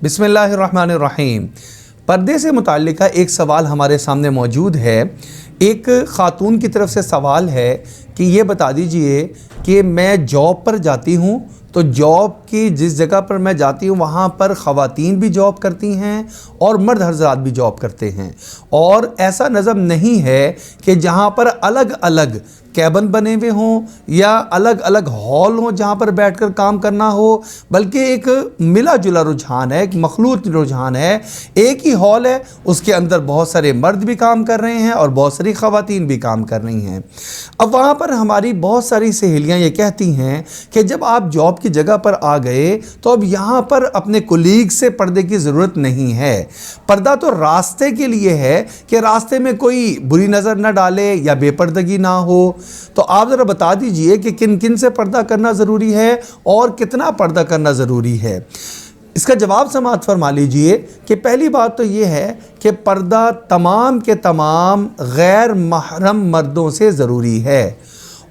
बिस्मिल्लाहिर्रहमानिर्रहीम। पर्दे से मुताल्लिक़ एक सवाल हमारे सामने मौजूद है। एक ख़ातून की तरफ से सवाल है कि ये बता दीजिए कि मैं जॉब पर जाती हूँ, तो जॉब की जिस जगह पर मैं जाती हूँ वहाँ पर ख़वातीन भी जॉब करती हैं और मर्द हज़रात भी जॉब करते हैं, और ऐसा नज़म नहीं है कि जहाँ पर अलग अलग कैबिन बने हुए हों या अलग अलग हॉल हों जहाँ पर बैठकर काम करना हो, बल्कि एक मिला जुला रुझान है, एक मखलूत रुझान है। एक ही हॉल है, उसके अंदर बहुत सारे मर्द भी काम कर रहे हैं और बहुत सारी ख़वातीन भी काम कर रही हैं। अब वहाँ पर हमारी बहुत सारी सहेलियाँ ये कहती हैं कि जब आप जॉब की जगह पर आ गए तो अब यहाँ पर अपने कोलीग से पर्दे की ज़रूरत नहीं है। पर्दा तो रास्ते के लिए है कि रास्ते में कोई बुरी नज़र न डाले या बेपर्दगी ना हो। तो आप ज़रा बता दीजिए कि किन किन से पर्दा करना ज़रूरी है और कितना पर्दा करना ज़रूरी है। इसका जवाब समाअत फरमा लीजिए कि पहली बात तो ये है कि पर्दा तमाम के तमाम गैर महरम मर्दों से ज़रूरी है,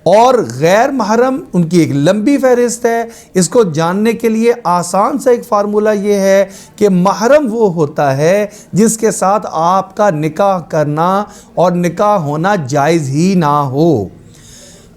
और गैर महरम उनकी एक लंबी फहरिस्त है। इसको जानने के लिए आसान सा एक फार्मूला ये है कि महरम वो होता है जिसके साथ आपका निकाह करना और निकाह होना जायज़ ही ना हो।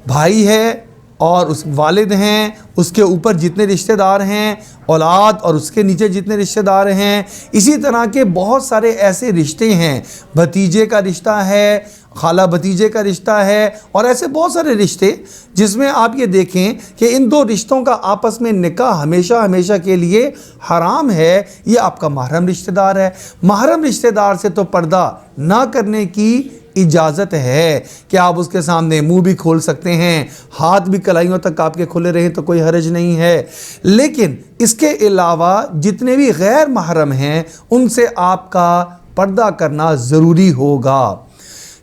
भाई है और उस वालिद हैं, उसके ऊपर जितने रिश्तेदार हैं, औलाद और उसके नीचे जितने रिश्तेदार हैं, इसी तरह के बहुत सारे ऐसे रिश्ते हैं। भतीजे का रिश्ता है, खाला भतीजे का रिश्ता है, और ऐसे बहुत सारे रिश्ते जिसमें आप ये देखें कि इन दो रिश्तों का आपस में निकाह हमेशा हमेशा के लिए हराम है। ये आपका महरम रिश्तेदार है। महरम रिश्तेदार से तो पर्दा ना करने की इजाज़त है कि आप उसके सामने मुंह भी खोल सकते हैं, हाथ भी कलाइयों तक आपके खुले रहें तो कोई हर्ज नहीं है। लेकिन इसके अलावा जितने भी गैर महरम हैं उनसे आपका पर्दा करना ज़रूरी होगा,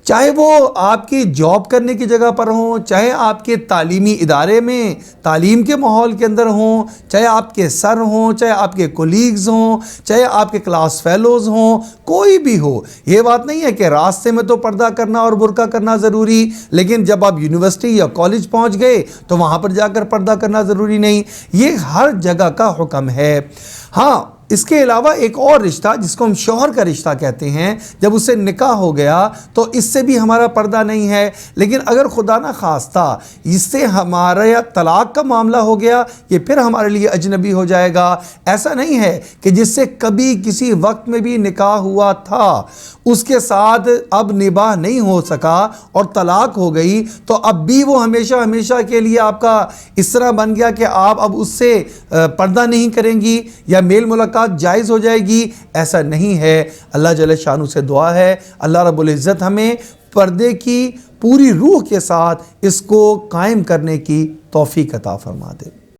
चाहे वो आपकी जॉब करने की जगह पर हों, चाहे आपके तालीमी इदारे में तालीम के माहौल के अंदर हों, चाहे आपके सर हों, चाहे आपके कोलीग्स हों, चाहे आपके क्लास फेलोज़ हों, कोई भी हो। ये बात नहीं है कि रास्ते में तो पर्दा करना और बुर्का करना ज़रूरी, लेकिन जब आप यूनिवर्सिटी या कॉलेज पहुंच गए तो वहाँ पर जाकर पर्दा करना ज़रूरी नहीं। ये हर जगह का हुक्म है। हाँ, इसके अलावा एक और रिश्ता जिसको हम शौहर का रिश्ता कहते हैं, जब उससे निकाह हो गया तो इससे भी हमारा पर्दा नहीं है। लेकिन अगर खुदा ना खास्ता इससे हमारा या तलाक का मामला हो गया, ये फिर हमारे लिए अजनबी हो जाएगा। ऐसा नहीं है कि जिससे कभी किसी वक्त में भी निकाह हुआ था उसके साथ अब निबाह नहीं हो सका और तलाक हो गई, तो अब भी वो हमेशा हमेशा के लिए आपका इस तरह बन गया कि आप अब उससे पर्दा नहीं करेंगी या मेल मुलाकात जायज़ हो जाएगी। ऐसा नहीं है। अल्लाह जल्ल शानु से दुआ है अल्लाह रब्बुल इज़्ज़त हमें पर्दे की पूरी रूह के साथ इसको कायम करने की तौफीक अता फरमा दे।